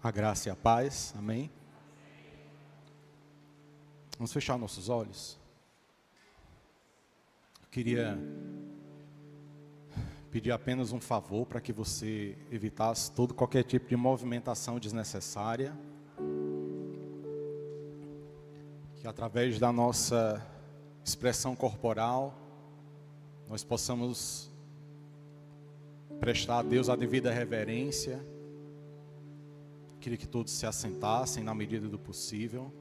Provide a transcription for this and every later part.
A graça e a paz, amém? Vamos fechar nossos olhos. Eu queria pedir apenas um favor para que você evitasse qualquer tipo de movimentação desnecessária. Que através da nossa expressão corporal, nós possamos prestar a Deus a devida reverência. Queria que todos se assentassem na medida do possível.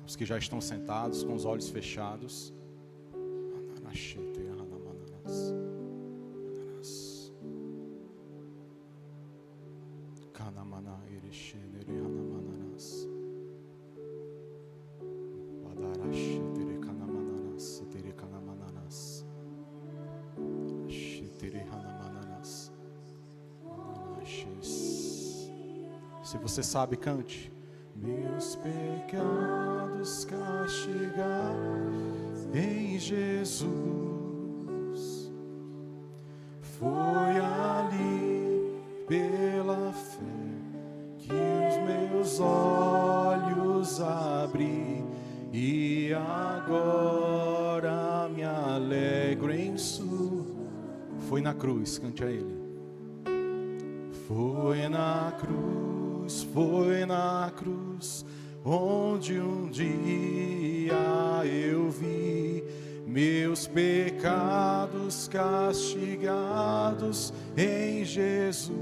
Os que já estão sentados com os olhos fechados. Se você sabe, cante. Meus pecados castigados em Jesus, foi ali pela fé que os meus olhos abri, e agora me alegro em sua. Foi na cruz, cante a Ele. Foi na cruz, onde um dia eu vi meus pecados castigados em Jesus.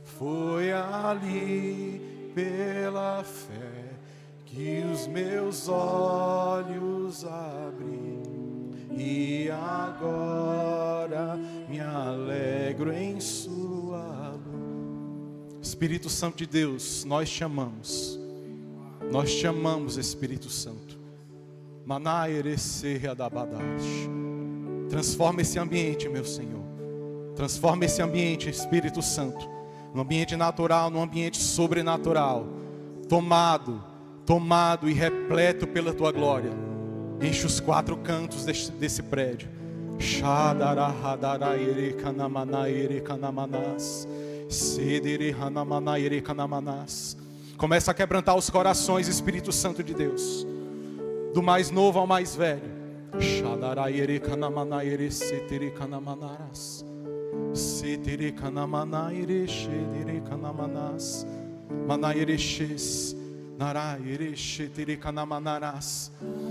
Foi ali pela fé que os meus olhos abri, e agora me alegro em sua luz. Espírito Santo de Deus, nós te amamos. Nós te amamos, Espírito Santo. Transforma esse ambiente, meu Senhor. Transforma esse ambiente, Espírito Santo, num ambiente natural, num ambiente sobrenatural. Tomado e repleto pela tua glória. Enche os quatro cantos desse prédio. Começa a quebrantar os corações, Espírito Santo de Deus, do mais novo ao mais velho.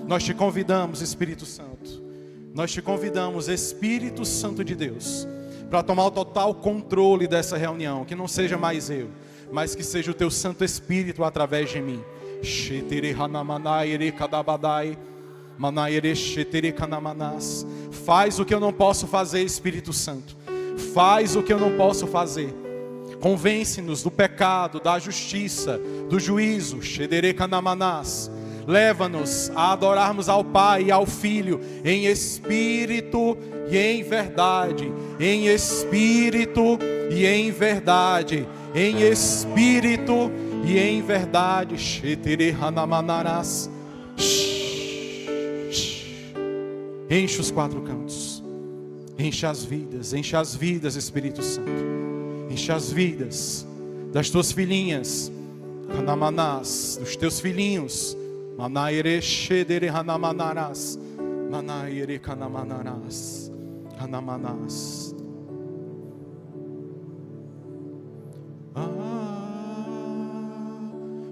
Nós te convidamos, Espírito Santo. Nós te convidamos, Espírito Santo de Deus, para tomar o total controle dessa reunião. Que não seja mais eu, mas que seja o teu Santo Espírito através de mim. Faz o que eu não posso fazer, Espírito Santo. Faz o que eu não posso fazer. Convence-nos do pecado, da justiça, do juízo. Leva-nos a adorarmos ao Pai e ao Filho em espírito e em verdade. Em espírito e em verdade. Em espírito e em verdade. Enche os quatro cantos. Enche as vidas, Espírito Santo. Enche as vidas das tuas filhinhas, dos teus filhinhos.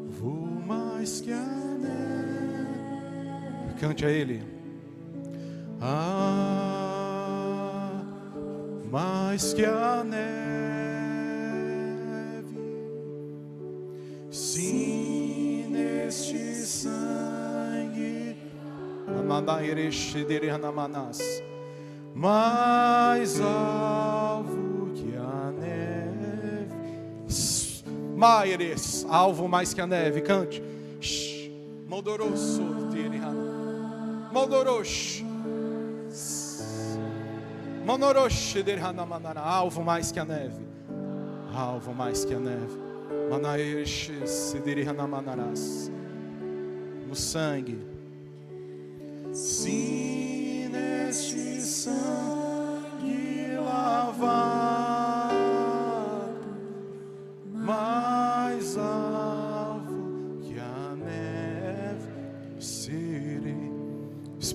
Vou mais que a neve. Cante a Ele. Mais que a neve. Sim, neste sangue, mais alvo que a neve. Maires, alvo mais que a neve, cante. Modoroso, Modorosh, Monorosh, alvo mais que a neve. Alvo mais que a neve. No sangue. Se neste sangue lavado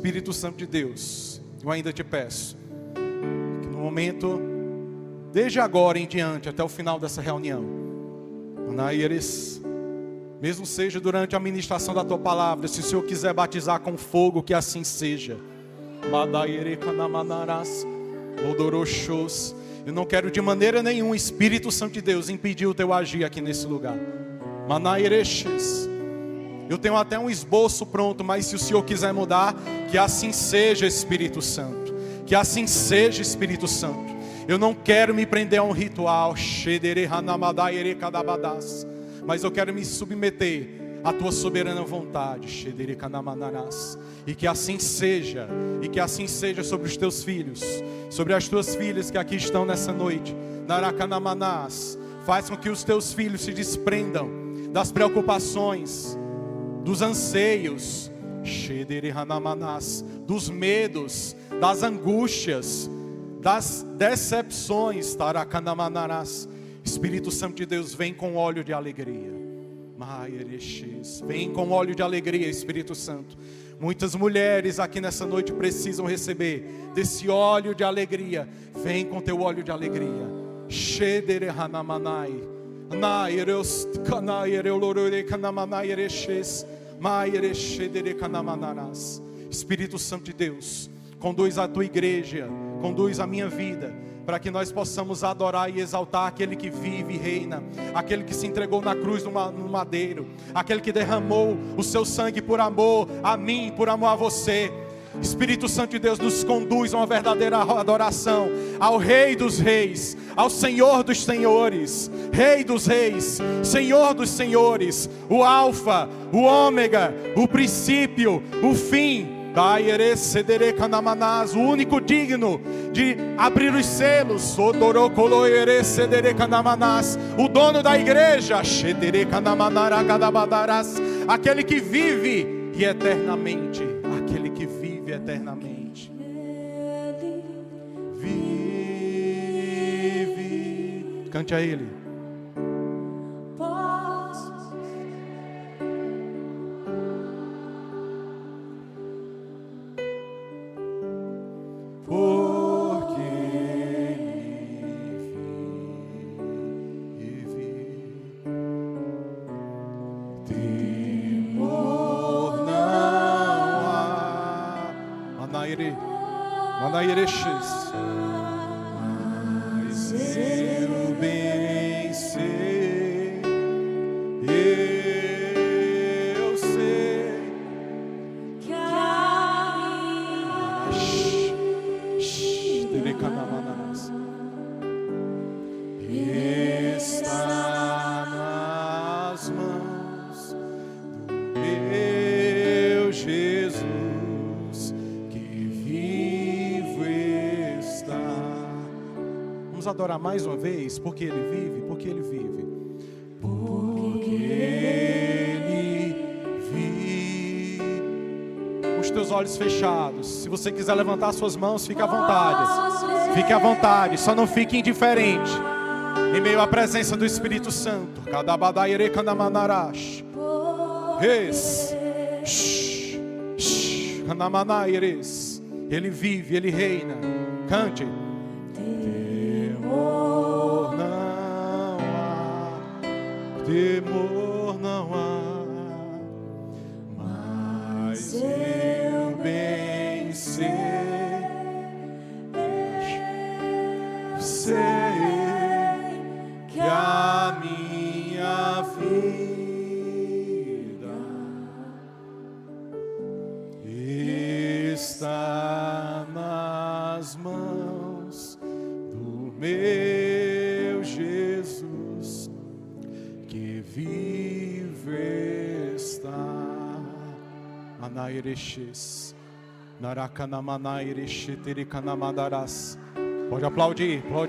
Espírito Santo de Deus, eu ainda te peço, que no momento, desde agora em diante, até o final dessa reunião, mesmo seja durante a ministração da tua palavra, se o Senhor quiser batizar com fogo, que assim seja. Eu não quero de maneira nenhuma, Espírito Santo de Deus, impedir o teu agir aqui nesse lugar. Eu tenho até um esboço pronto, mas se o Senhor quiser mudar, que assim seja, Espírito Santo. Que assim seja, Espírito Santo. Eu não quero me prender a um ritual, mas eu quero me submeter à tua soberana vontade. E que assim seja. E que assim seja sobre os teus filhos, sobre as tuas filhas que aqui estão nessa noite. Faz com que os teus filhos se desprendam das preocupações, dos anseios, dos medos, das angústias, das decepções. Espírito Santo de Deus, vem com óleo de alegria. Vem com óleo de alegria, Espírito Santo. Muitas mulheres aqui nessa noite precisam receber desse óleo de alegria. Vem com teu óleo de alegria. Espírito Santo de Deus, conduz a tua igreja, conduz a minha vida, para que nós possamos adorar e exaltar aquele que vive e reina, aquele que se entregou na cruz no madeiro, aquele que derramou o seu sangue por amor a mim, por amor a você. Espírito Santo de Deus, nos conduz a uma verdadeira adoração ao Rei dos Reis, ao Senhor dos Senhores, Rei dos Reis, Senhor dos Senhores, o Alfa, o Ômega, o princípio, o fim, o único digno de abrir os selos, o dono da igreja, aquele que vive e eternamente, aquele que vive eternamente, vive. Cante a Ele. Mas eu bem sei, eu sei que está nas mãos do meu Jesus, que vivo está. Vamos adorar mais uma vez, porque Ele vive, porque Ele vive, porque Ele vive. Com os teus olhos fechados, se você quiser levantar suas mãos, fique à vontade. Fique à vontade, só não fique indiferente em meio à presença do Espírito Santo. Ele vive, Ele reina. Cante. Temor não há, temor não há, mas eu bem sei, que a minha vida está nas mãos do meu Jesus, que vive está. Anaereches, Narakanamanaereche, Terikanamadaras. Pode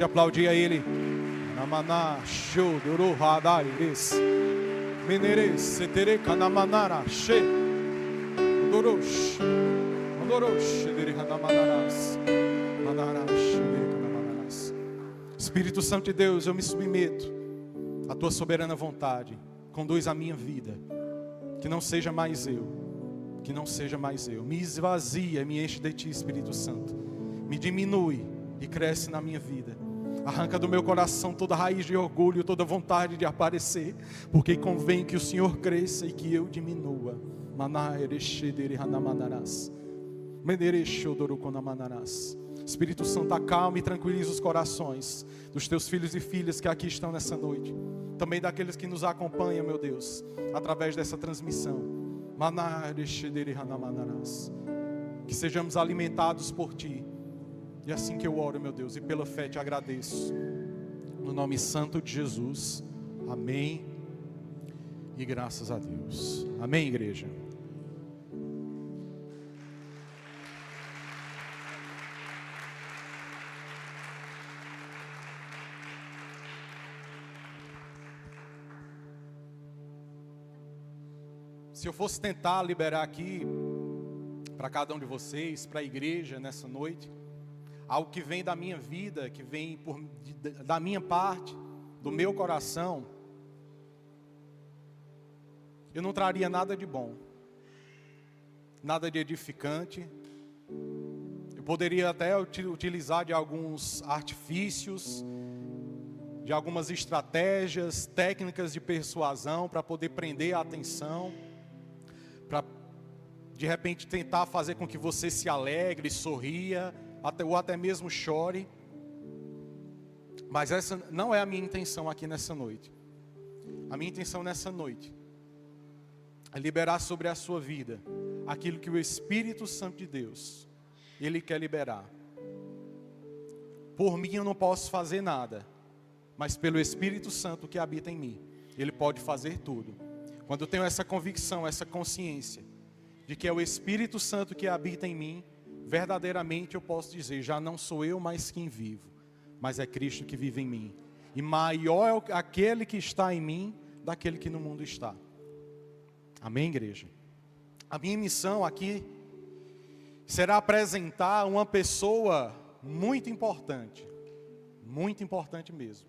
aplaudir a Ele. Namana, Shodoro, Hadaires, Meneres, Setere, Kanamanara, She, Dorosh, Dorosh, Derihanamanarás, Manarash, Derihanamanarás. Espírito Santo de Deus, eu me submeto à Tua soberana vontade. Conduz a minha vida, que não seja mais eu, que não seja mais eu. Me esvazia, me enche de Ti, Espírito Santo. Me diminui e cresce na minha vida. Arranca do meu coração toda raiz de orgulho, toda vontade de aparecer, porque convém que o Senhor cresça e que eu diminua. Espírito Santo, acalma e tranquiliza os corações dos Teus filhos e filhas que aqui estão nessa noite. Também daqueles que nos acompanham, meu Deus, através dessa transmissão. Que sejamos alimentados por Ti. E assim que eu oro, meu Deus, e pela fé te agradeço. No nome santo de Jesus. Amém. E graças a Deus. Amém, igreja. Se eu fosse tentar liberar aqui para cada um de vocês, para a igreja nessa noite, algo que vem da minha vida, que vem da minha parte, do meu coração, eu não traria nada de bom, nada de edificante. Eu poderia até utilizar de alguns artifícios, de algumas estratégias, técnicas de persuasão para poder prender a atenção, para de repente tentar fazer com que você se alegre, sorria, ou até mesmo chore. Mas essa não é a minha intenção aqui nessa noite. A minha intenção nessa noite é liberar sobre a sua vida aquilo que o Espírito Santo de Deus, Ele quer liberar. Por mim eu não posso fazer nada, mas pelo Espírito Santo que habita em mim, Ele pode fazer tudo. Quando eu tenho essa convicção, essa consciência de que é o Espírito Santo que habita em mim, verdadeiramente eu posso dizer, já não sou eu mais quem vivo, mas é Cristo que vive em mim. E maior é aquele que está em mim, daquele que no mundo está. Amém, igreja? A minha missão aqui será apresentar uma pessoa muito importante mesmo.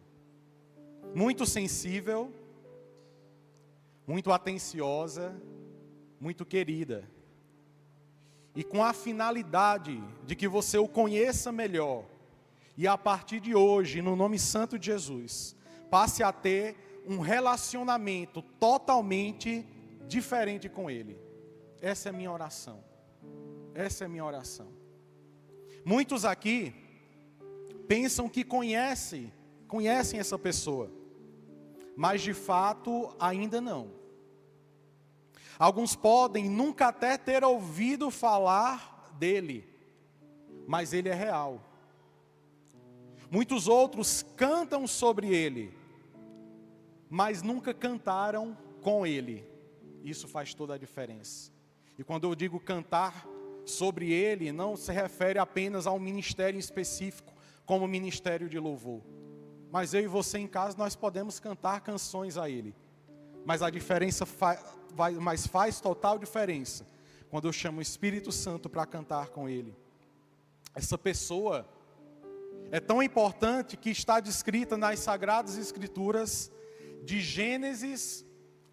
Muito sensível, muito atenciosa, muito querida. E com a finalidade de que você o conheça melhor. E a partir de hoje, no nome santo de Jesus, passe a ter um relacionamento totalmente diferente com Ele. Essa é a minha oração. Essa é a minha oração. Muitos aqui pensam que conhecem essa pessoa, mas de fato ainda não. Alguns podem nunca até ter ouvido falar dele, mas ele é real. Muitos outros cantam sobre ele, mas nunca cantaram com ele. Isso faz toda a diferença. E quando eu digo cantar sobre ele, não se refere apenas a um ministério específico, como o ministério de louvor. Mas eu e você em casa, nós podemos cantar canções a ele. Mas a diferença faz total diferença quando eu chamo o Espírito Santo para cantar com Ele. Essa pessoa é tão importante que está descrita nas Sagradas Escrituras, de Gênesis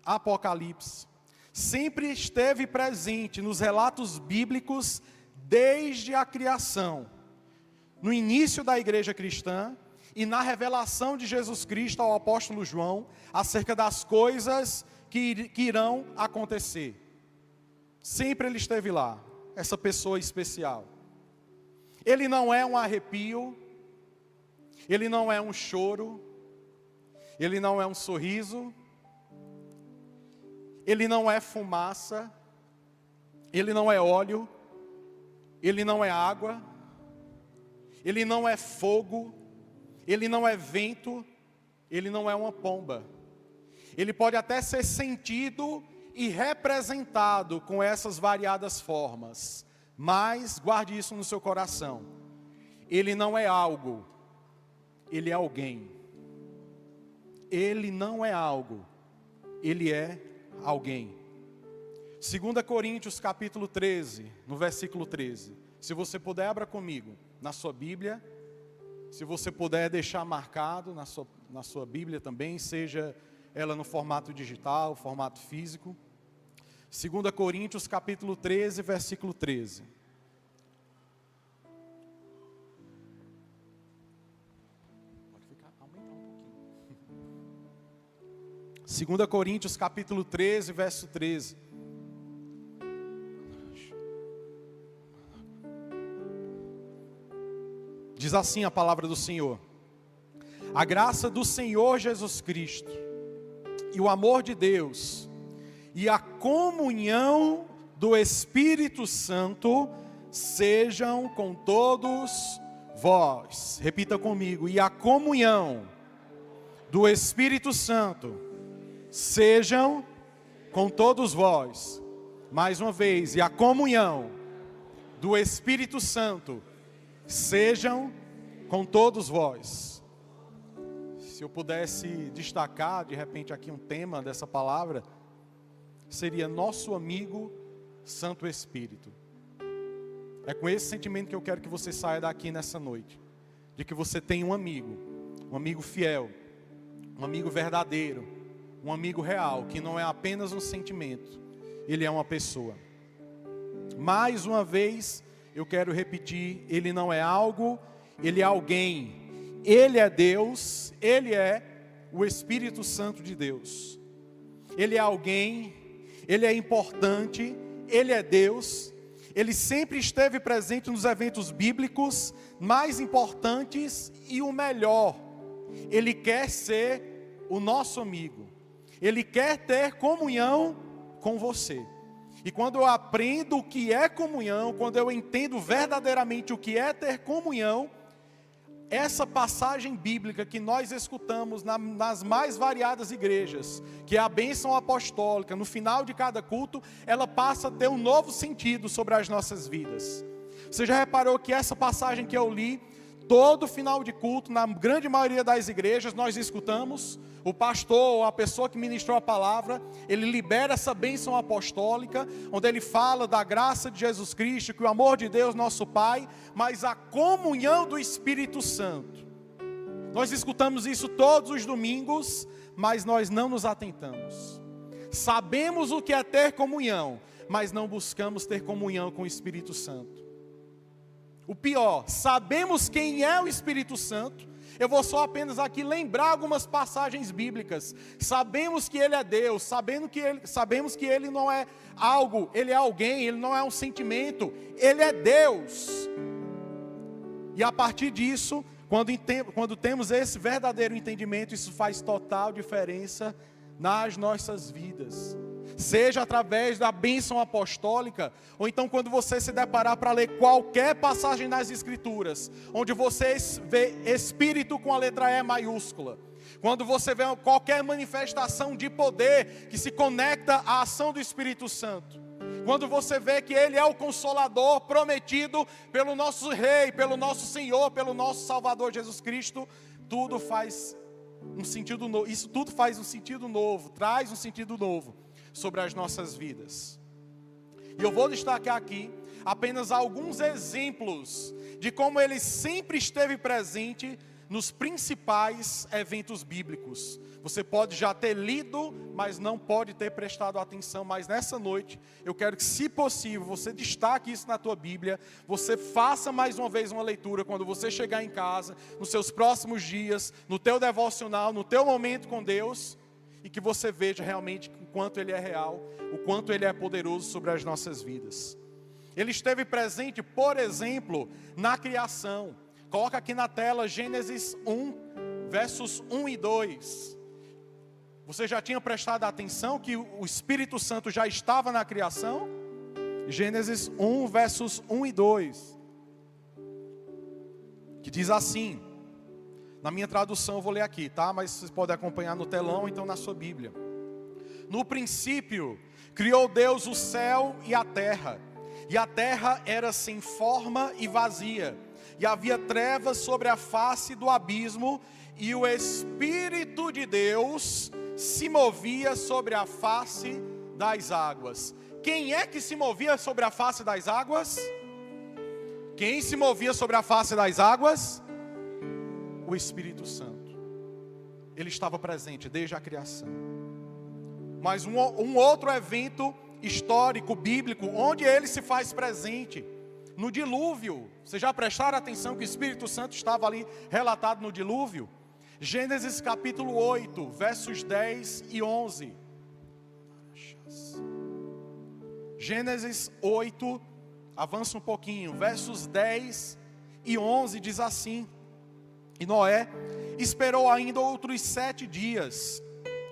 a Apocalipse. Sempre esteve presente nos relatos bíblicos desde a criação, no início da igreja cristã, e na revelação de Jesus Cristo ao apóstolo João, acerca das coisas que irão acontecer. Sempre ele esteve lá, essa pessoa especial. Ele não é um arrepio, ele não é um choro, ele não é um sorriso, ele não é fumaça, ele não é óleo, ele não é água, ele não é fogo, ele não é vento, ele não é uma pomba. Ele pode até ser sentido e representado com essas variadas formas, mas guarde isso no seu coração. Ele não é algo, ele é alguém. Ele não é algo, ele é alguém. 2 Coríntios capítulo 13, no versículo 13. Se você puder, abra comigo na sua Bíblia. Se você puder deixar marcado na sua Bíblia também, seja ela no formato digital, formato físico. 2 Coríntios capítulo 13, versículo 13. Aumentar um pouquinho. 2 Coríntios capítulo 13, verso 13. Diz assim a palavra do Senhor: a graça do Senhor Jesus Cristo, e o amor de Deus, e a comunhão do Espírito Santo, sejam com todos vós. Repita comigo: e a comunhão do Espírito Santo, sejam com todos vós. Mais uma vez: e a comunhão do Espírito Santo, sejam com todos vós. Se eu pudesse destacar de repente aqui um tema dessa palavra, seria nosso amigo Santo Espírito. É com esse sentimento que eu quero que você saia daqui nessa noite, de que você tem um amigo fiel, um amigo verdadeiro, um amigo real, que não é apenas um sentimento, ele é uma pessoa. Mais uma vez eu quero repetir, ele não é algo, ele é alguém. Ele é Deus, ele é o Espírito Santo de Deus. Ele é alguém, ele é importante, ele é Deus. Ele sempre esteve presente nos eventos bíblicos mais importantes e o melhor. Ele quer ser o nosso amigo. Ele quer ter comunhão com você. E quando eu aprendo o que é comunhão, quando eu entendo verdadeiramente o que é ter comunhão, essa passagem bíblica que nós escutamos nas mais variadas igrejas, que é a bênção apostólica, no final de cada culto, ela passa a ter um novo sentido sobre as nossas vidas. Você já reparou que essa passagem que eu li, todo final de culto, na grande maioria das igrejas, nós escutamos o pastor ou a pessoa que ministrou a palavra, ele libera essa bênção apostólica, onde ele fala da graça de Jesus Cristo, que o amor de Deus, nosso Pai, mas a comunhão do Espírito Santo. Nós escutamos isso todos os domingos, mas nós não nos atentamos. Sabemos o que é ter comunhão, mas não buscamos ter comunhão com o Espírito Santo. O pior, sabemos quem é o Espírito Santo. Eu vou só apenas aqui lembrar algumas passagens bíblicas. Sabemos que Ele é Deus, sabemos que Ele não é algo, Ele é alguém, Ele não é um sentimento, Ele é Deus. E a partir disso, quando temos esse verdadeiro entendimento, isso faz total diferença nas nossas vidas. Seja através da bênção apostólica, ou então quando você se deparar para ler qualquer passagem nas Escrituras, onde você vê Espírito com a letra E maiúscula, quando você vê qualquer manifestação de poder que se conecta à ação do Espírito Santo, quando você vê que Ele é o Consolador prometido pelo nosso Rei, pelo nosso Senhor, pelo nosso Salvador Jesus Cristo, tudo faz um sentido novo. Isso tudo faz um sentido novo, traz um sentido novo sobre as nossas vidas. E eu vou destacar aqui apenas alguns exemplos de como Ele sempre esteve presente nos principais eventos bíblicos. Você pode já ter lido, mas não pode ter prestado atenção. Mas nessa noite, eu quero que, se possível, você destaque isso na tua Bíblia. Você faça mais uma vez uma leitura quando você chegar em casa, nos seus próximos dias, no teu devocional, no teu momento com Deus, e que você veja realmente o quanto Ele é real, o quanto Ele é poderoso sobre as nossas vidas. Ele esteve presente, por exemplo, na criação. Coloca aqui na tela Gênesis 1, versos 1 e 2. Você já tinha prestado atenção que o Espírito Santo já estava na criação? Gênesis 1, versos 1 e 2. Que diz assim. Na minha tradução eu vou ler aqui, tá? Mas vocês podem acompanhar no telão, então na sua Bíblia. No princípio, criou Deus o céu e a terra era sem forma e vazia, e havia trevas sobre a face do abismo, e o Espírito de Deus se movia sobre a face das águas. Quem é que se movia sobre a face das águas? Quem se movia sobre a face das águas? O Espírito Santo. Ele estava presente desde a criação. Mas um outro evento histórico, bíblico, onde ele se faz presente. No dilúvio, vocês já prestaram atenção que o Espírito Santo estava ali relatado no dilúvio? Gênesis capítulo 8, versos 10 e 11. Gênesis 8, avança um pouquinho, versos 10 e 11 diz assim: E Noé esperou ainda outros 7 dias,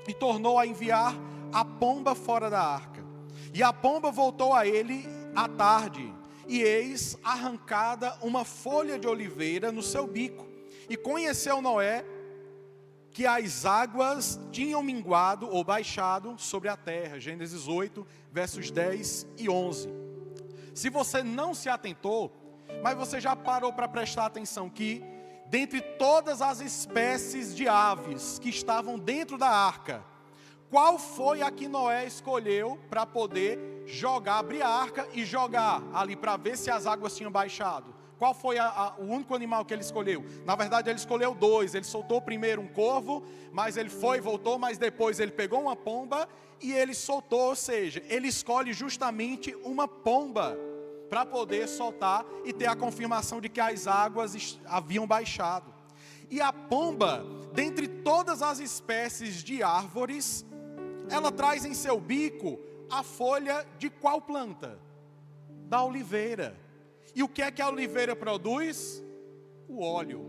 e tornou a enviar a pomba fora da arca. E a pomba voltou a ele à tarde, e eis arrancada uma folha de oliveira no seu bico. E conheceu Noé que as águas tinham minguado ou baixado sobre a terra. Gênesis 8, versos 10 e 11. Se você não se atentou, mas você já parou para prestar atenção que, dentre todas as espécies de aves que estavam dentro da arca, qual foi a que Noé escolheu para poder abrir a arca e jogar ali para ver se as águas tinham baixado? Qual foi o único animal que ele escolheu? Na verdade ele escolheu 2, ele soltou primeiro um corvo, mas ele foi e voltou, mas depois ele pegou uma pomba e ele soltou, ou seja, ele escolhe justamente uma pomba para poder soltar e ter a confirmação de que as águas haviam baixado. E a pomba, dentre todas as espécies de árvores, ela traz em seu bico a folha de qual planta? Da oliveira. E o que é que a oliveira produz? O óleo.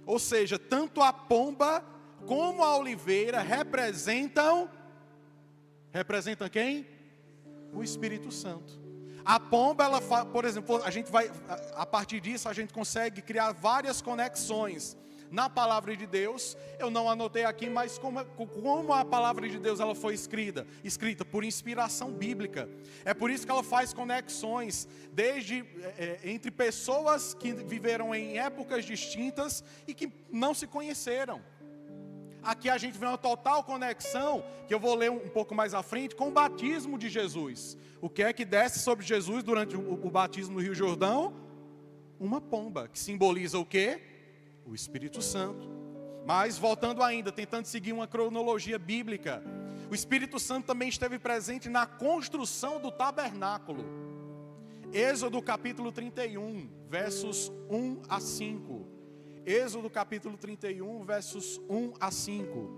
Ou seja, tanto a pomba como a oliveira representam quem? O Espírito Santo. A pomba, por exemplo, a partir disso a gente consegue criar várias conexões na palavra de Deus. Eu não anotei aqui, mas como a palavra de Deus ela foi escrita por inspiração bíblica. É por isso que ela faz conexões entre pessoas que viveram em épocas distintas e que não se conheceram. Aqui a gente vê uma total conexão, que eu vou ler um pouco mais à frente, com o batismo de Jesus. O que é que desce sobre Jesus durante o batismo no Rio Jordão? Uma pomba, que simboliza o quê? O Espírito Santo. Mas voltando ainda, tentando seguir uma cronologia bíblica, o Espírito Santo também esteve presente na construção do tabernáculo. Êxodo capítulo 31, versos 1 a 5. Êxodo capítulo 31, versos 1 a 5.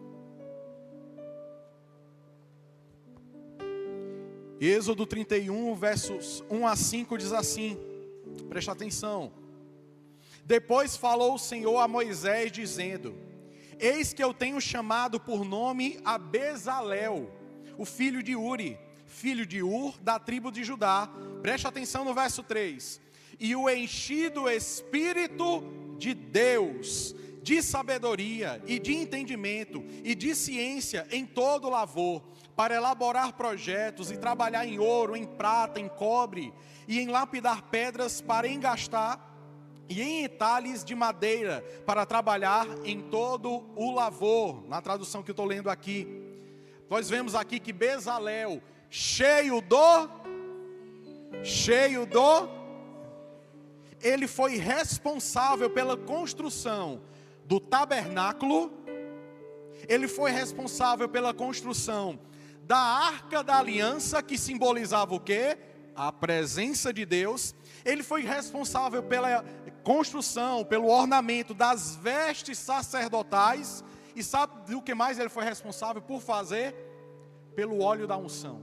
Êxodo 31, versos 1 a 5 diz assim, presta atenção. Depois falou o Senhor a Moisés dizendo: Eis que eu tenho chamado por nome a Bezalel, o filho de Uri, filho de Ur, da tribo de Judá. Presta atenção no verso 3. E o enchi do Espírito de Deus, de sabedoria e de entendimento e de ciência em todo lavor, para elaborar projetos e trabalhar em ouro, em prata, em cobre e em lapidar pedras para engastar e em entalhes de madeira para trabalhar em todo o lavor. Na tradução que eu estou lendo aqui, nós vemos aqui que Bezalel, ele foi responsável pela construção do tabernáculo. Ele foi responsável pela construção da Arca da Aliança, que simbolizava o quê? A presença de Deus. Ele foi responsável pela construção, pelo ornamento das vestes sacerdotais. E sabe do que mais ele foi responsável por fazer? Pelo óleo da unção.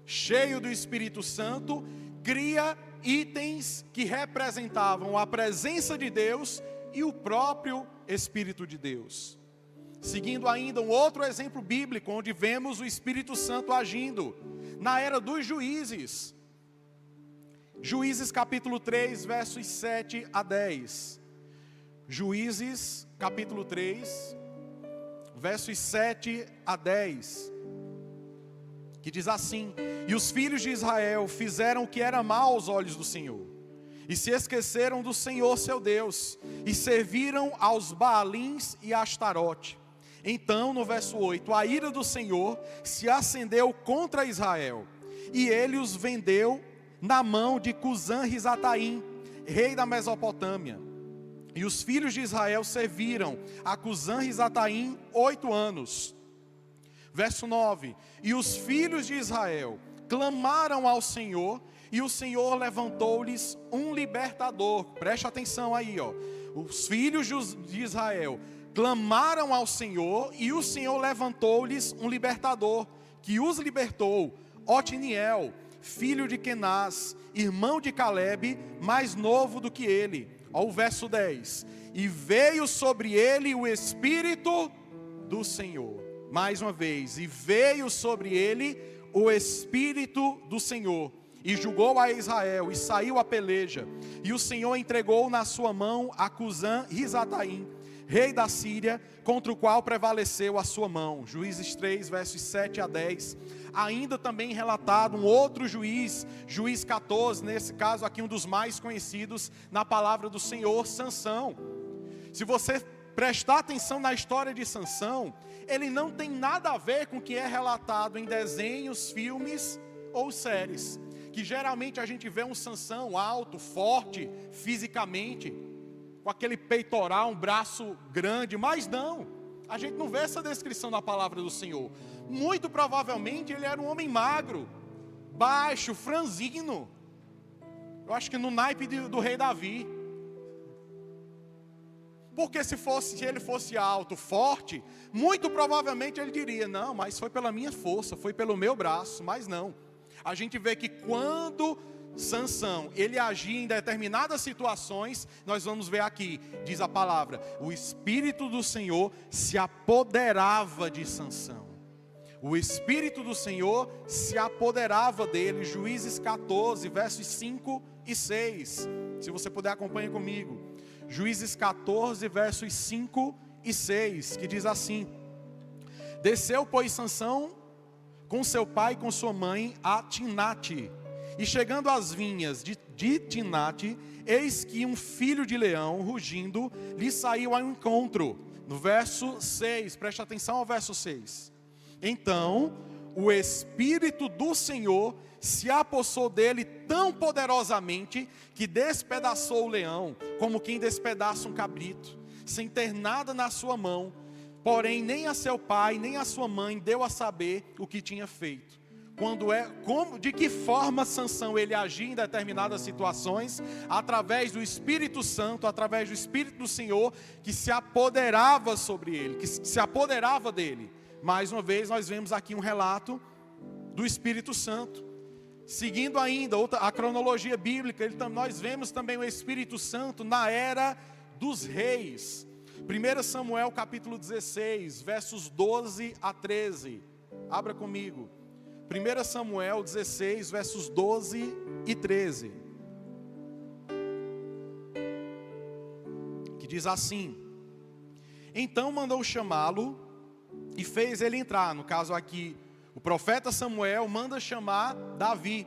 Cheio do Espírito Santo, cria itens que representavam a presença de Deus e o próprio Espírito de Deus. Seguindo ainda um outro exemplo bíblico, onde vemos o Espírito Santo agindo, na era dos juízes. Juízes capítulo 3, versos 7 a 10. Juízes capítulo 3, versos 7 a 10. Que diz assim: E os filhos de Israel fizeram o que era mal aos olhos do Senhor, e se esqueceram do Senhor seu Deus, e serviram aos Baalins e a Astarote. Então, no verso 8, a ira do Senhor se acendeu contra Israel, e ele os vendeu na mão de Cusã-Risataim, rei da Mesopotâmia. E os filhos de Israel serviram a Cusã-Risataim 8 anos. Verso 9: e os filhos de Israel clamaram ao Senhor, e o Senhor levantou-lhes um libertador. Preste atenção aí, ó. Os filhos de Israel clamaram ao Senhor, e o Senhor levantou-lhes um libertador, que os libertou, Otiniel, filho de Kenaz, irmão de Calebe, mais novo do que ele. Ó, o verso 10: e veio sobre ele o Espírito do Senhor. Mais uma vez: e veio sobre ele o Espírito do Senhor, e julgou a Israel, e saiu a peleja, e o Senhor entregou na sua mão a Cusã-Risataim, rei da Síria, contra o qual prevaleceu a sua mão. Juízes 3, versos 7 a 10. Ainda também relatado um outro juiz, Juiz 14, nesse caso aqui um dos mais conhecidos na palavra do Senhor, Sansão. Se você prestar atenção na história de Sansão, ele não tem nada a ver com o que é relatado em desenhos, filmes ou séries, que geralmente a gente vê um Sansão alto, forte, fisicamente, com aquele peitoral, um braço grande, mas não, a gente não vê essa descrição na palavra do Senhor. Muito provavelmente ele era um homem magro, baixo, franzino, eu acho que no naipe do rei Davi. Porque se ele fosse alto, forte, muito provavelmente ele diria: não, mas foi pela minha força, foi pelo meu braço. Mas não, a gente vê que quando Sansão, ele agia em determinadas situações, nós vamos ver aqui, diz a palavra, o Espírito do Senhor se apoderava de Sansão. O Espírito do Senhor se apoderava dele. Juízes 14, versos 5 e 6. Se você puder, acompanhe comigo. Juízes 14, versos 5 e 6, que diz assim: desceu, pois, Sansão com seu pai e com sua mãe a Timnate, e chegando às vinhas de Timnate, eis que um filho de leão, rugindo, lhe saiu ao encontro. No verso 6, preste atenção ao verso 6. Então o Espírito do Senhor se apossou dele tão poderosamente, que despedaçou o leão, como quem despedaça um cabrito, sem ter nada na sua mão. Porém nem a seu pai, nem a sua mãe deu a saber o que tinha feito. De que forma Sansão ele agia em determinadas situações? Através do Espírito Santo, através do Espírito do Senhor, que se apoderava sobre ele, que se apoderava dele. Mais uma vez nós vemos aqui um relato do Espírito Santo. Seguindo ainda a cronologia bíblica, nós vemos também o Espírito Santo na era dos reis. 1 Samuel capítulo 16, versos 12 a 13. Abra comigo. 1 Samuel 16, versos 12 e 13. Que diz assim: então mandou chamá-lo e fez ele entrar. No caso aqui, o profeta Samuel manda chamar Davi.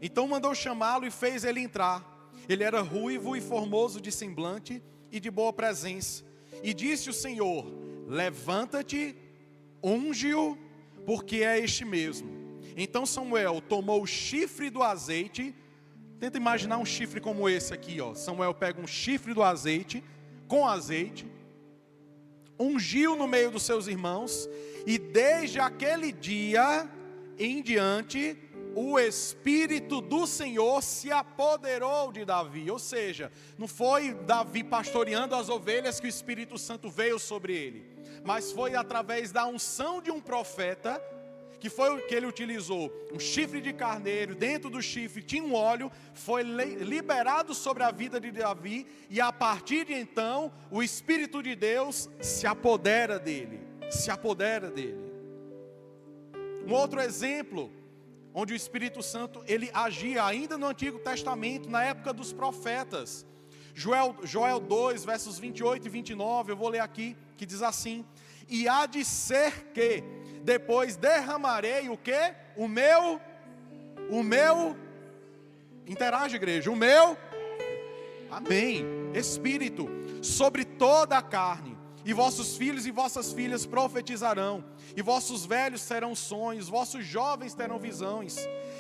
Então mandou chamá-lo e fez ele entrar. Ele era ruivo e formoso de semblante e de boa presença. E disse o Senhor: levanta-te, unge-o, porque é este mesmo. Então Samuel tomou o chifre do azeite. Tenta imaginar um chifre como esse aqui, ó. Samuel pega um chifre do azeite, com azeite, ungiu no meio dos seus irmãos, e desde aquele dia em diante, o Espírito do Senhor se apoderou de Davi. Ou seja, não foi Davi pastoreando as ovelhas que o Espírito Santo veio sobre ele, mas foi através da unção de um profeta, que foi o que ele utilizou. Um chifre de carneiro, dentro do chifre tinha um óleo, foi liberado sobre a vida de Davi, e a partir de então, o Espírito de Deus se apodera dele. Um outro exemplo, onde o Espírito Santo ele agia ainda no Antigo Testamento, na época dos profetas. Joel 2, versos 28 e 29, eu vou ler aqui, que diz assim: e há de ser que depois derramarei o quê? O meu, interage, igreja, o meu, amém, Espírito, sobre toda a carne. E vossos filhos e vossas filhas profetizarão, e vossos velhos terão sonhos, vossos jovens terão visões,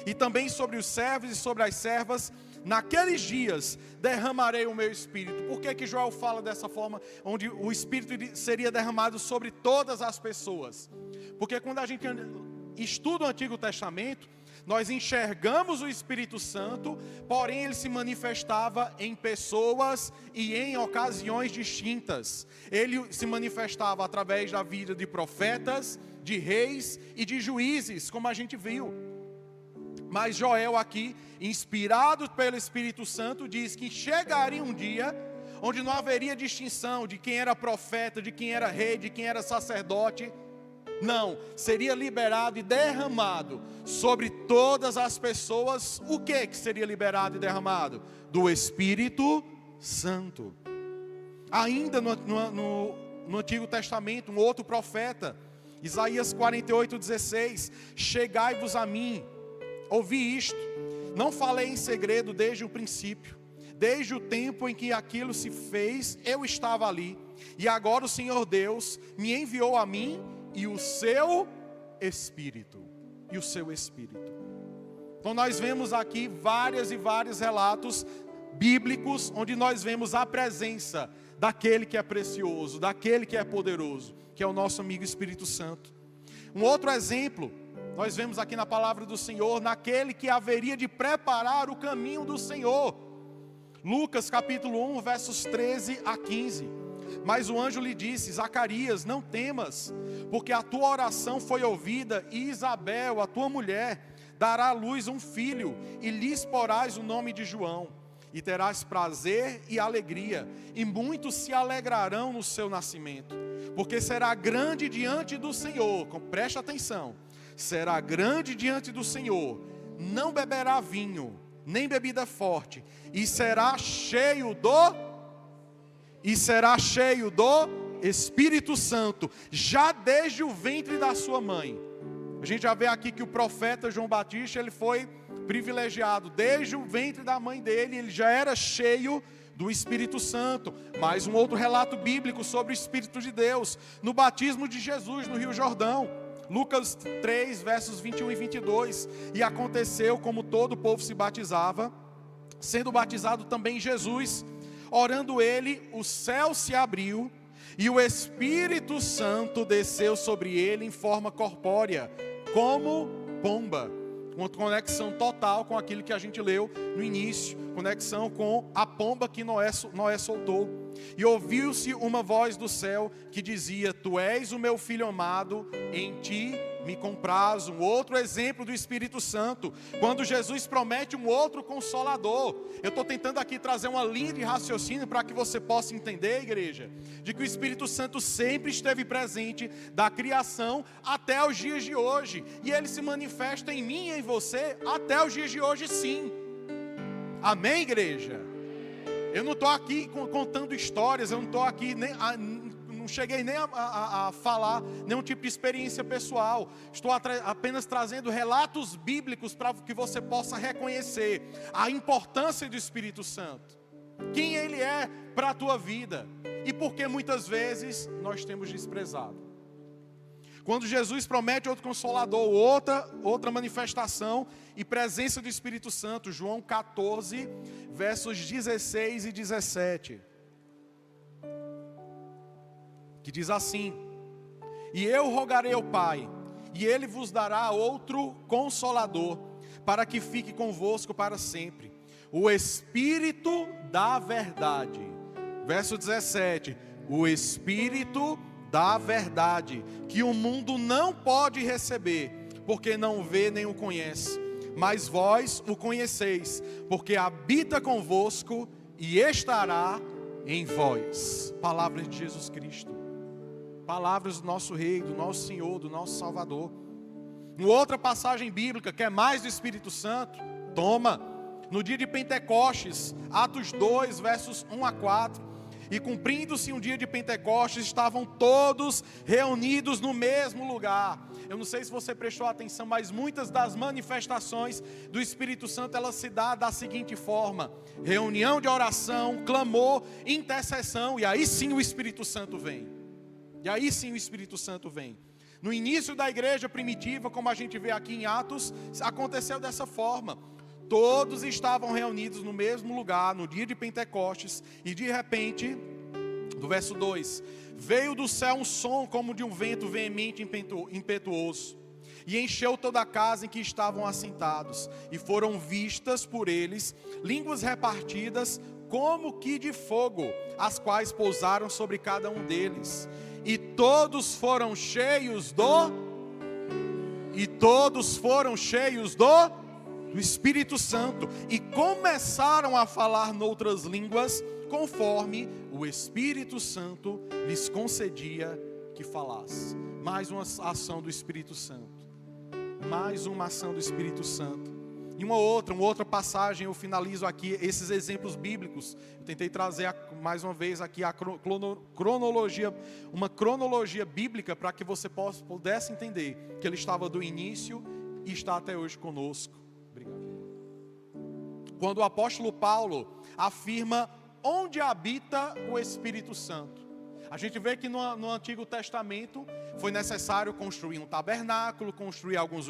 e também sobre os servos e sobre as servas naqueles dias derramarei o meu Espírito. Por que Joel fala dessa forma, onde o Espírito seria derramado sobre todas as pessoas? Porque quando a gente estuda o Antigo Testamento, nós enxergamos o Espírito Santo, porém ele se manifestava em pessoas e em ocasiões distintas. Ele se manifestava através da vida de profetas, de reis e de juízes, como a gente viu. Mas Joel aqui, inspirado pelo Espírito Santo, diz que chegaria um dia onde não haveria distinção de quem era profeta, de quem era rei, de quem era sacerdote. Não, seria liberado e derramado sobre todas as pessoas. O que seria liberado e derramado? Do Espírito Santo. Ainda no Antigo Testamento, um outro profeta, Isaías 48:16, chegai-vos a mim, ouvi isto, não falei em segredo desde o princípio, desde o tempo em que aquilo se fez, eu estava ali, e agora o Senhor Deus me enviou a mim, e o seu Espírito, Então nós vemos aqui vários e vários relatos bíblicos, onde nós vemos a presença daquele que é precioso, daquele que é poderoso, que é o nosso amigo Espírito Santo. Um outro exemplo, nós vemos aqui na palavra do Senhor, naquele que haveria de preparar o caminho do Senhor. Lucas capítulo 1, versos 13 a 15. Mas o anjo lhe disse: Zacarias, não temas, porque a tua oração foi ouvida, e Isabel, a tua mulher, dará à luz um filho, e lhes porás o nome de João, e terás prazer e alegria, e muitos se alegrarão no seu nascimento, porque será grande diante do Senhor. Preste atenção, será grande diante do Senhor, não beberá vinho, nem bebida forte, e será cheio do Espírito Santo, já desde o ventre da sua mãe. A gente já vê aqui que o profeta João Batista, ele foi privilegiado, desde o ventre da mãe dele, ele já era cheio do Espírito Santo. Mais um outro relato bíblico sobre o Espírito de Deus, no batismo de Jesus no Rio Jordão. Lucas 3, versos 21 e 22. E aconteceu, como todo o povo se batizava, sendo batizado também Jesus, orando ele, o céu se abriu, e o Espírito Santo desceu sobre ele em forma corpórea, como pomba. Uma conexão total com aquilo que a gente leu no início, conexão com a pomba que Noé soltou. E ouviu-se uma voz do céu que dizia: Tu és o meu filho amado, em ti me comprazo. Um outro exemplo do Espírito Santo, quando Jesus promete um outro consolador. Eu estou tentando aqui trazer uma linha de raciocínio para que você possa entender, igreja, de que o Espírito Santo sempre esteve presente da criação até os dias de hoje, e ele se manifesta em mim e em você até os dias de hoje, sim. Amém, igreja? Eu não estou aqui contando histórias, eu não estou aqui não cheguei nem a falar nenhum tipo de experiência pessoal. Estou apenas trazendo relatos bíblicos para que você possa reconhecer a importância do Espírito Santo, quem ele é para a tua vida, e porque muitas vezes nós temos desprezado. Quando Jesus promete outro consolador, outra manifestação e presença do Espírito Santo, João 14, versos 16 e 17. Que diz assim: E eu rogarei ao Pai, e Ele vos dará outro Consolador, para que fique convosco para sempre, o Espírito da verdade. Verso 17, o Espírito da verdade, que o mundo não pode receber, porque não o vê nem o conhece, mas vós o conheceis, porque habita convosco e estará em vós. Palavras de Jesus Cristo, palavras do nosso Rei, do nosso Senhor, do nosso Salvador. Uma outra passagem bíblica, que é mais do Espírito Santo, toma, no dia de Pentecostes, Atos 2, versos 1 a 4, e cumprindo-se um dia de Pentecostes, estavam todos reunidos no mesmo lugar. Eu não sei se você prestou atenção, mas muitas das manifestações do Espírito Santo, elas se dão da seguinte forma: reunião de oração, clamor, intercessão, e aí sim o Espírito Santo vem. No início da igreja primitiva, como a gente vê aqui em Atos, aconteceu dessa forma. todos estavam reunidos no mesmo lugar, no dia de Pentecostes, e de repente, do verso 2, veio do céu um som como de um vento veemente e impetuoso, e encheu toda a casa em que estavam assentados, e foram vistas por eles línguas repartidas como que de fogo, as quais pousaram sobre cada um deles, e todos foram cheios do Espírito Santo, e começaram a falar noutras línguas, conforme o Espírito Santo lhes concedia que falasse. Mais uma ação do Espírito Santo. Mais uma ação do Espírito Santo. E uma outra passagem, eu finalizo aqui esses exemplos bíblicos. Eu tentei trazer mais uma vez aqui a cronologia, uma cronologia bíblica, para que você pudesse entender que ele estava do início e está até hoje conosco. Obrigado. Quando o apóstolo Paulo afirma onde habita o Espírito Santo. A gente vê que no Antigo Testamento foi necessário construir um tabernáculo, construir alguns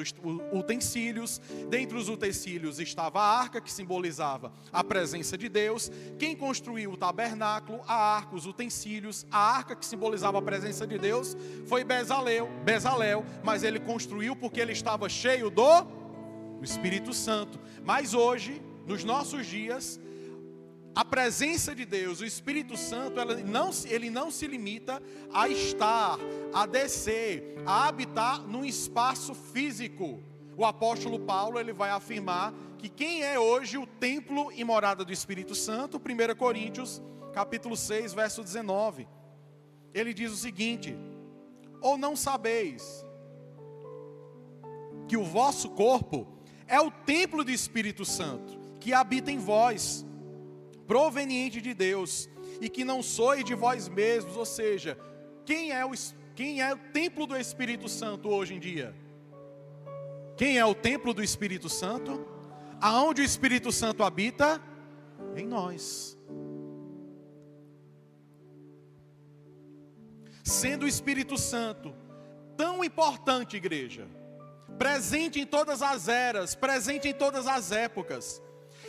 utensílios. Dentre os utensílios estava a arca, que simbolizava a presença de Deus. Quem construiu o tabernáculo, a arca, os utensílios, a arca que simbolizava a presença de Deus, foi Bezalel, mas ele construiu porque ele estava cheio do Espírito Santo. Mas hoje, nos nossos dias, a presença de Deus, o Espírito Santo, ele não se limita a estar, a descer, a habitar num espaço físico. O apóstolo Paulo, ele vai afirmar que quem é hoje o templo e morada do Espírito Santo, 1 Coríntios, capítulo 6, verso 19. Ele diz o seguinte: ou não sabeis que o vosso corpo é o templo do Espírito Santo, que habita em vós, proveniente de Deus, e que não sois de vós mesmos? Ou seja, quem é o templo do Espírito Santo hoje em dia? Quem é o templo do Espírito Santo? Aonde o Espírito Santo habita? Em nós. Sendo o Espírito Santo tão importante, igreja, presente em todas as eras, presente em todas as épocas,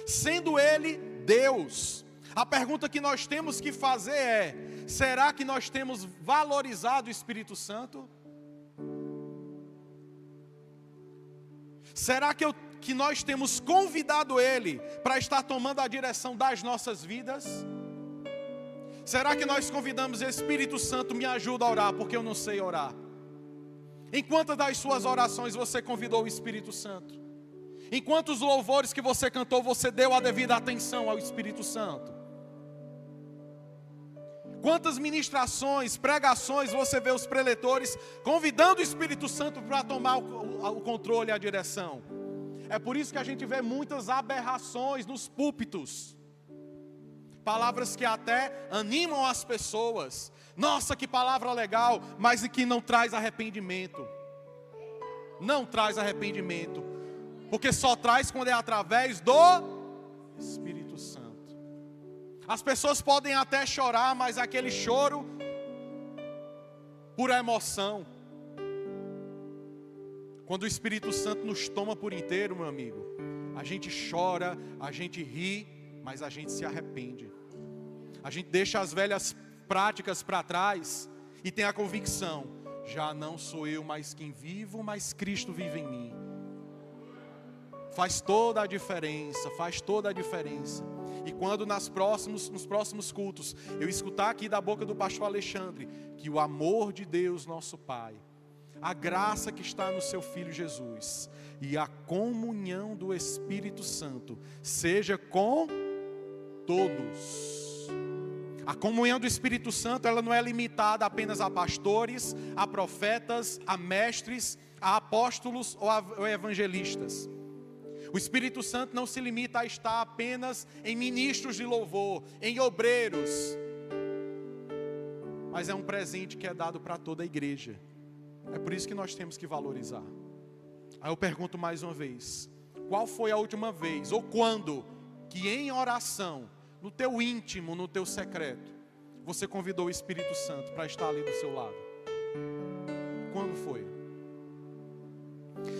sendo Ele Deus, a pergunta que nós temos que fazer é: será que nós temos valorizado o Espírito Santo? Será que nós temos convidado Ele para estar tomando a direção das nossas vidas? Será que nós convidamos: Espírito Santo, me ajuda a orar, porque eu não sei orar? Em quantas das suas orações você convidou o Espírito Santo? Em quantos louvores que você cantou, você deu a devida atenção ao Espírito Santo? Quantas ministrações, pregações, você vê os preletores convidando o Espírito Santo para tomar o controle e a direção? É por isso que a gente vê muitas aberrações nos púlpitos. Palavras que até animam as pessoas. Nossa, que palavra legal, mas que não traz arrependimento. Não traz arrependimento. Porque só traz quando é através do Espírito Santo. As pessoas podem até chorar, mas aquele choro por emoção. Quando o Espírito Santo nos toma por inteiro, meu amigo, a gente chora, a gente ri, mas a gente se arrepende. A gente deixa as velhas práticas para trás e tem a convicção: já não sou eu mais quem vivo, mas Cristo vive em mim. Faz toda a diferença, faz toda a diferença. E quando nos próximos cultos eu escutar aqui da boca do pastor Alexandre que o amor de Deus nosso Pai, a graça que está no seu Filho Jesus e a comunhão do Espírito Santo seja com todos. A comunhão do Espírito Santo, ela não é limitada apenas a pastores, a profetas, a mestres, a apóstolos ou a evangelistas. O Espírito Santo não se limita a estar apenas em ministros de louvor, em obreiros, mas é um presente que é dado para toda a igreja. É por isso que nós temos que valorizar. Aí eu pergunto mais uma vez: qual foi a última vez, ou quando, que em oração, no teu íntimo, no teu secreto, você convidou o Espírito Santo para estar ali do seu lado? Quando foi?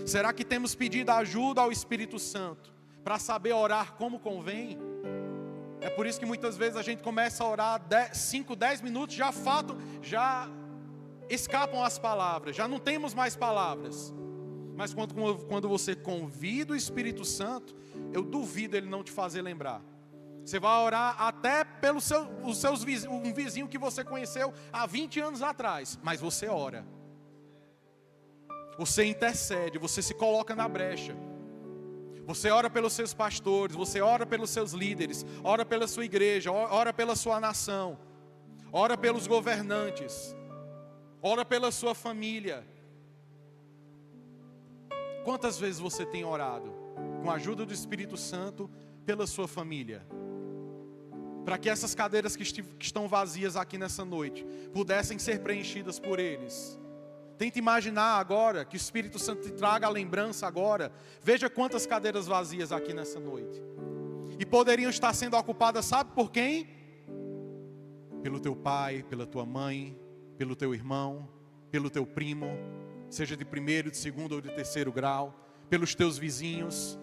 Será que temos pedido ajuda ao Espírito Santo para saber orar como convém. É por isso que muitas vezes a gente começa a orar 5, 10 minutos, já escapam as palavras, já não temos mais palavras. Mas quando você convida o Espírito Santo, eu duvido ele não te fazer lembrar. Você vai orar até pelo um vizinho que você conheceu há 20 anos atrás, mas você ora. Você intercede, você se coloca na brecha. Você ora pelos seus pastores, você ora pelos seus líderes, ora pela sua igreja, ora pela sua nação, ora pelos governantes, ora pela sua família. Quantas vezes você tem orado com a ajuda do Espírito Santo pela sua família? Para que essas cadeiras que estão vazias aqui nessa noite pudessem ser preenchidas por eles. Tente imaginar agora que o Espírito Santo te traga a lembrança agora. Veja quantas cadeiras vazias aqui nessa noite. E poderiam estar sendo ocupadas, sabe por quem? Pelo teu pai, pela tua mãe, pelo teu irmão, pelo teu primo, seja de primeiro, de segundo ou de terceiro grau, pelos teus vizinhos.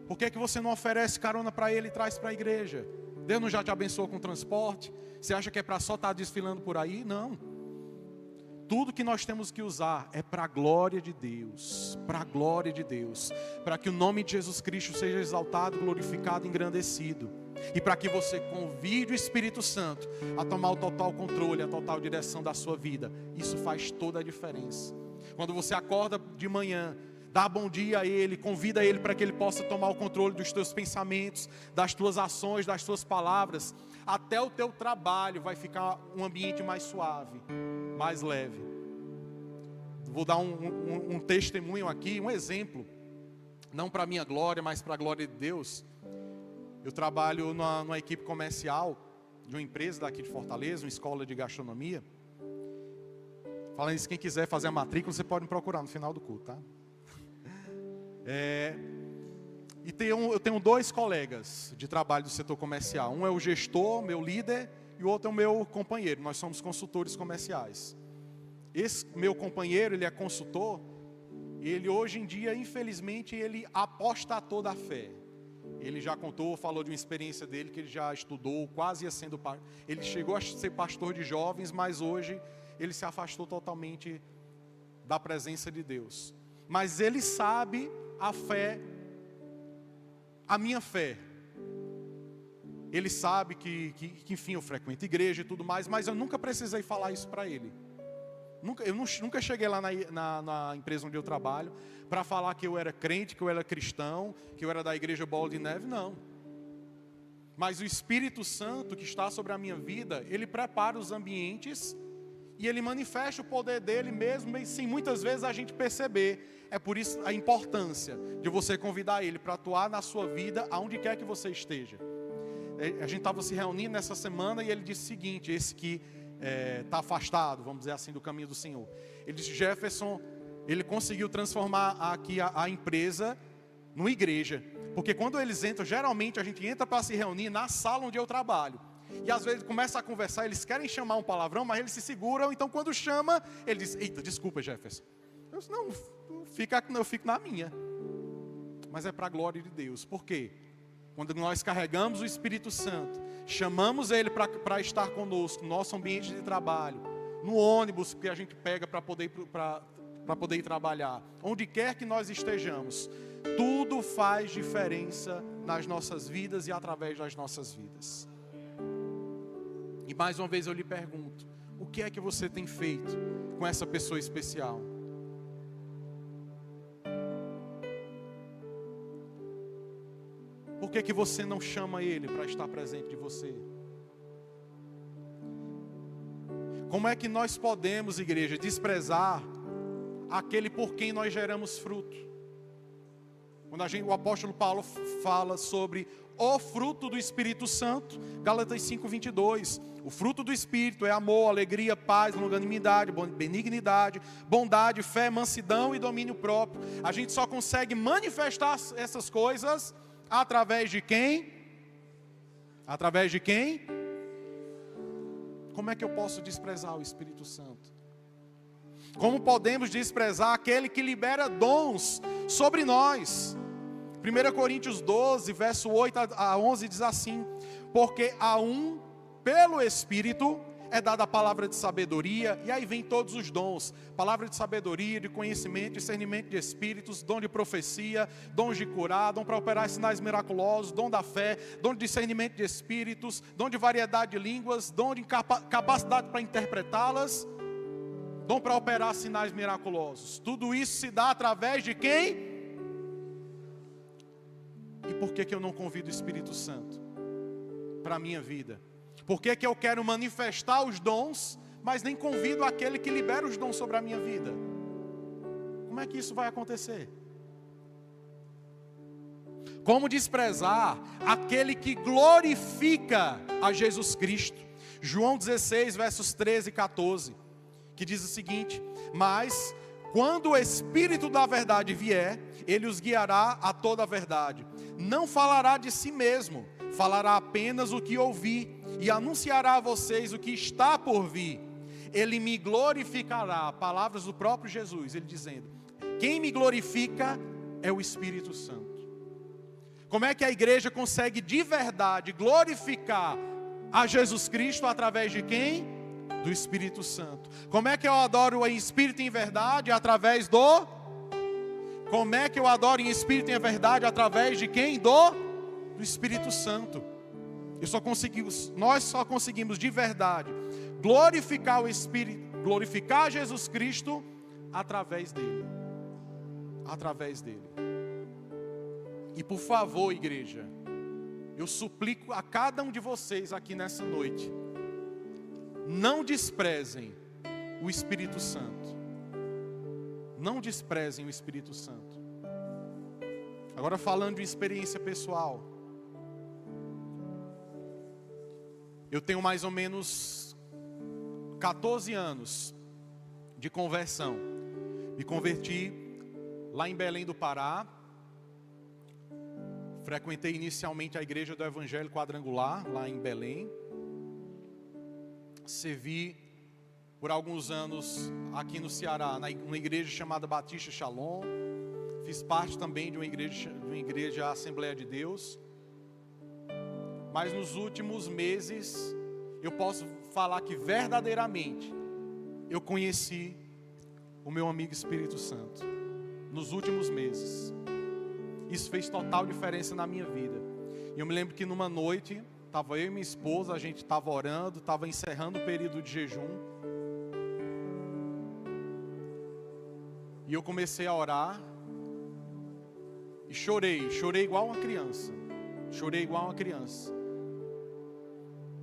Por que é que você não oferece carona para ele e traz para a igreja? Deus não já te abençoou com transporte? Você acha que é para só estar desfilando por aí? Não. Tudo que nós temos que usar é para a glória de Deus, para a glória de Deus, para que o nome de Jesus Cristo seja exaltado, glorificado, engrandecido, e para que você convide o Espírito Santo a tomar o total controle, a total direção da sua vida. Isso faz toda a diferença. Quando você acorda de manhã, dá bom dia a Ele, convida Ele para que Ele possa tomar o controle dos teus pensamentos, das tuas ações, das tuas palavras. Até o teu trabalho vai ficar um ambiente mais suave, mais leve. Vou dar um testemunho aqui, um exemplo. Não para a minha glória, mas para a glória de Deus. Eu trabalho numa equipe comercial de uma empresa daqui de Fortaleza, uma escola de gastronomia. Falando isso, quem quiser fazer a matrícula, você pode me procurar no final do culto, tá? Eu tenho 2 colegas de trabalho do setor comercial. Um é o gestor, meu líder, e o outro é o meu companheiro. Nós somos consultores comerciais. Esse meu companheiro, ele é consultor. Ele hoje em dia, infelizmente, ele apostatou da fé. Ele já falou de uma experiência dele que ele já estudou, quase ia sendo... Ele chegou a ser pastor de jovens, mas hoje ele se afastou totalmente da presença de Deus. Mas ele sabe a fé, a minha fé. Ele sabe que enfim, eu frequento igreja e tudo mais, mas eu nunca precisei falar isso para ele. Eu nunca cheguei lá na empresa onde eu trabalho para falar que eu era crente, que eu era cristão, que eu era da igreja Bola de Neve, não. Mas o Espírito Santo que está sobre a minha vida, ele prepara os ambientes e ele manifesta o poder dele mesmo, sem muitas vezes a gente perceber. É por isso a importância de você convidar ele para atuar na sua vida, aonde quer que você esteja. A gente estava se reunindo nessa semana e ele disse o seguinte: esse que está afastado, vamos dizer assim, do caminho do Senhor. Ele disse: Jefferson, ele conseguiu transformar aqui a empresa numa igreja. Porque quando eles entram, geralmente a gente entra para se reunir na sala onde eu trabalho. E às vezes começa a conversar, eles querem chamar um palavrão, mas eles se seguram. Então quando chama, ele diz: eita, desculpa, Jefferson. Eu disse: não, eu fico na minha. Mas é para a glória de Deus. Por quê? Quando nós carregamos o Espírito Santo, chamamos Ele para estar conosco, no nosso ambiente de trabalho, no ônibus que a gente pega para poder ir trabalhar, onde quer que nós estejamos, tudo faz diferença nas nossas vidas e através das nossas vidas. E mais uma vez eu lhe pergunto: o que é que você tem feito com essa pessoa especial? Por que você não chama ele para estar presente de você? Como é que nós podemos, igreja, desprezar aquele por quem nós geramos fruto? Quando o apóstolo Paulo fala sobre o fruto do Espírito Santo, Gálatas 5:22, o fruto do Espírito é amor, alegria, paz, longanimidade, benignidade, bondade, fé, mansidão e domínio próprio. A gente só consegue manifestar essas coisas através de quem? Através de quem? Como é que eu posso desprezar o Espírito Santo? Como podemos desprezar aquele que libera dons sobre nós? 1 Coríntios 12, verso 8 a 11 diz assim: porque a um, pelo Espírito, é dada a palavra de sabedoria, e aí vem todos os dons, palavra de sabedoria, de conhecimento, discernimento de espíritos, dom de profecia, dons de curar, dom para operar sinais miraculosos, dom da fé, dom de discernimento de espíritos, dom de variedade de línguas, dom de capacidade para interpretá-las, dom para operar sinais miraculosos. Tudo isso se dá através de quem? E por que eu não convido o Espírito Santo para a minha vida? Por que eu quero manifestar os dons, mas nem convido aquele que libera os dons sobre a minha vida? Como é que isso vai acontecer? Como desprezar aquele que glorifica a Jesus Cristo? João 16, versos 13 e 14, que diz o seguinte: mas quando o Espírito da verdade vier, ele os guiará a toda a verdade. Não falará de si mesmo, falará apenas o que ouvir, e anunciará a vocês o que está por vir. Ele me glorificará. Palavras do próprio Jesus, ele dizendo: quem me glorifica é o Espírito Santo. Como é que a igreja consegue de verdade glorificar a Jesus Cristo? Através de quem? Do Espírito Santo. Como é que eu adoro em espírito e em verdade? Através do... Como é que eu adoro em espírito e em verdade? Através de quem? Do Espírito Santo. Nós só conseguimos de verdade glorificar o Espírito, glorificar Jesus Cristo através dele. Através dele. E por favor, igreja, eu suplico a cada um de vocês aqui nessa noite: não desprezem o Espírito Santo. Não desprezem o Espírito Santo. Agora, falando de experiência pessoal, eu tenho mais ou menos 14 anos de conversão. Me converti lá em Belém do Pará. Frequentei inicialmente a igreja do Evangelho Quadrangular, lá em Belém. Servi por alguns anos aqui no Ceará, numa igreja chamada Batista Shalom. Fiz parte também de uma igreja Assembleia de Deus. Mas nos últimos meses, eu posso falar que verdadeiramente eu conheci o meu amigo Espírito Santo. Nos últimos meses. Isso fez total diferença na minha vida. E eu me lembro que numa noite, estava eu e minha esposa, a gente estava orando, estava encerrando o período de jejum. E eu comecei a orar. E chorei igual uma criança. Chorei igual uma criança.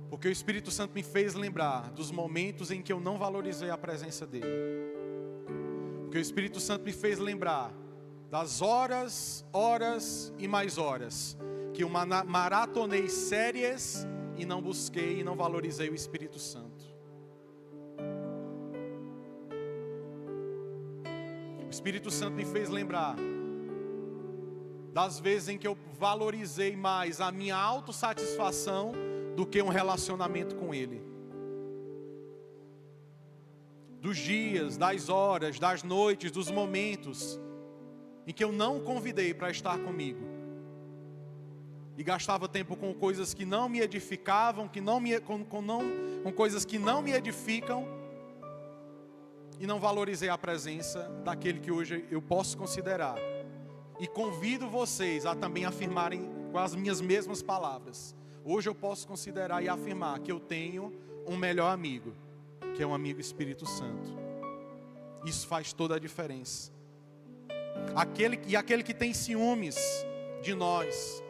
Porque o Espírito Santo me fez lembrar dos momentos em que eu não valorizei a presença dele. Porque o Espírito Santo me fez lembrar das horas e mais horas que eu maratonei séries e não busquei e não valorizei o Espírito Santo. O Espírito Santo me fez lembrar das vezes em que eu valorizei mais a minha autossatisfação do que um relacionamento com Ele. Dos dias, das horas, das noites, dos momentos em que eu não o convidei para estar comigo. E gastava tempo com coisas que não me edificavam, com coisas que não me edificam. E não valorizei a presença daquele que hoje eu posso considerar. E convido vocês a também afirmarem com as minhas mesmas palavras. Hoje eu posso considerar e afirmar que eu tenho um melhor amigo, que é um amigo Espírito Santo. Isso faz toda a diferença. Aquele que tem ciúmes de nós,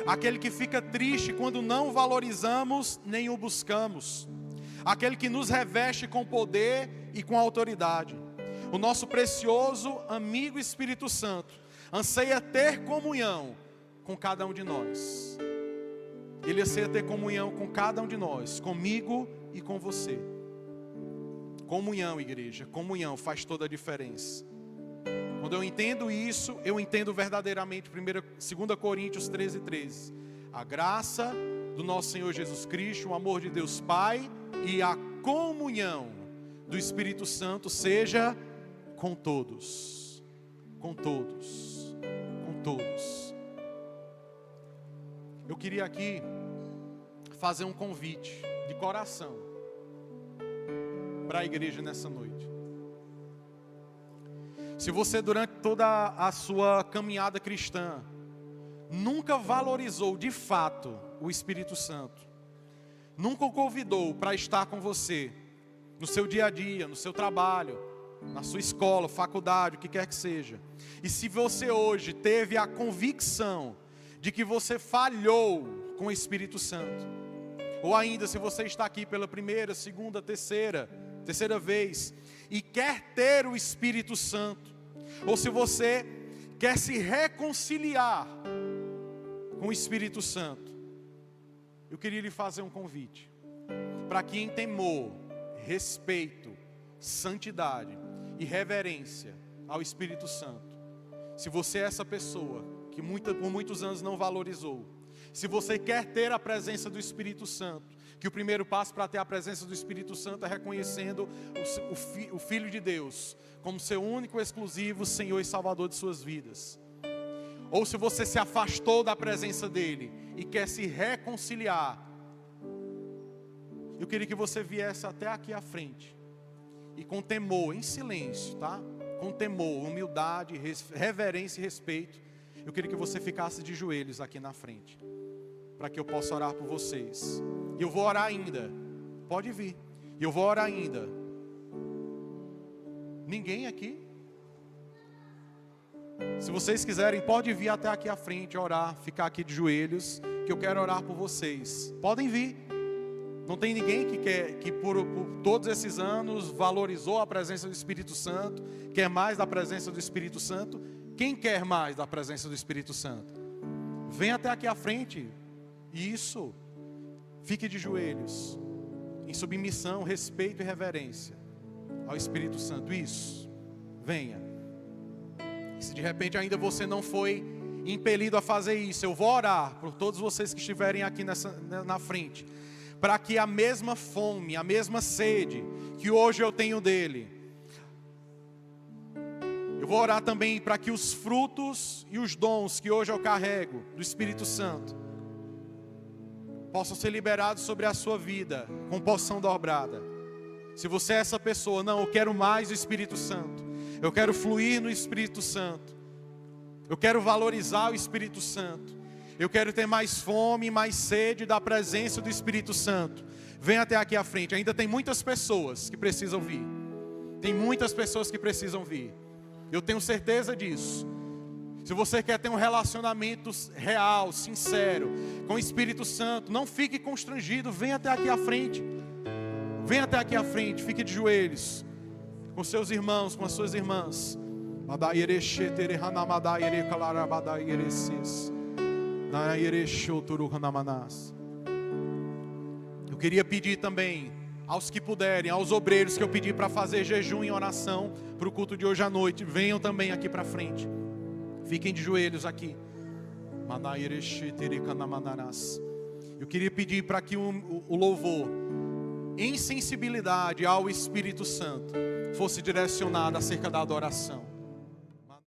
aquele que fica triste quando não o valorizamos nem o buscamos, aquele que nos reveste com poder e com autoridade. O nosso precioso amigo Espírito Santo anseia ter comunhão com cada um de nós. Ele anseia ter comunhão com cada um de nós, comigo e com você. Comunhão, igreja, comunhão faz toda a diferença. Quando eu entendo isso, eu entendo verdadeiramente 2 Coríntios 13:13. A graça do nosso Senhor Jesus Cristo, o amor de Deus Pai e a comunhão do Espírito Santo seja com todos. Com todos. Com todos. Eu queria aqui fazer um convite de coração para a igreja nessa noite. Se você durante toda a sua caminhada cristã nunca valorizou de fato o Espírito Santo, nunca o convidou para estar com você no seu dia a dia, no seu trabalho, na sua escola, faculdade, o que quer que seja. E se você hoje teve a convicção de que você falhou com o Espírito Santo, ou ainda se você está aqui pela primeira, segunda, terceira vez e quer ter o Espírito Santo, ou se você quer se reconciliar com o Espírito Santo, eu queria lhe fazer um convite para que em temor, respeito, santidade e reverência ao Espírito Santo, se você é essa pessoa que por muitos anos não valorizou, se você quer ter a presença do Espírito Santo, que o primeiro passo para ter a presença do Espírito Santo é reconhecendo o Filho de Deus como seu único, exclusivo Senhor e Salvador de suas vidas. Ou se você se afastou da presença dEle e quer se reconciliar, eu queria que você viesse até aqui à frente e com temor, em silêncio, tá? Com temor, humildade, reverência e respeito, eu queria que você ficasse de joelhos aqui na frente, para que eu possa orar por vocês. E eu vou orar ainda. Pode vir. E eu vou orar ainda. Ninguém aqui? Se vocês quiserem, pode vir até aqui à frente orar, ficar aqui de joelhos, que eu quero orar por vocês. Podem vir. Não tem ninguém que por todos esses anos valorizou a presença do Espírito Santo, quer mais da presença do Espírito Santo. Quem quer mais da presença do Espírito Santo? Vem até aqui à frente. Isso. Fique de joelhos, em submissão, respeito e reverência ao Espírito Santo. Isso. Venha. E se de repente ainda você não foi impelido a fazer isso, eu vou orar por todos vocês que estiverem aqui na frente, para que a mesma fome, a mesma sede que hoje eu tenho dele, eu vou orar também para que os frutos e os dons que hoje eu carrego do Espírito Santo possam ser liberados sobre a sua vida com porção dobrada. Se você é essa pessoa, não, eu quero mais do Espírito Santo, eu quero fluir no Espírito Santo, eu quero valorizar o Espírito Santo, eu quero ter mais fome, mais sede da presença do Espírito Santo, vem até aqui à frente. Ainda tem muitas pessoas que precisam vir. Tem muitas pessoas que precisam vir. Eu tenho certeza disso. Se você quer ter um relacionamento real, sincero, com o Espírito Santo, não fique constrangido, vem até aqui à frente. Vem até aqui à frente, fique de joelhos, com seus irmãos, com as suas irmãs. Eu queria pedir também aos que puderem, aos obreiros que eu pedi para fazer jejum e oração para o culto de hoje à noite, venham também aqui para frente. Fiquem de joelhos aqui. Eu queria pedir para que o louvor, em sensibilidade ao Espírito Santo, fosse direcionado acerca da adoração.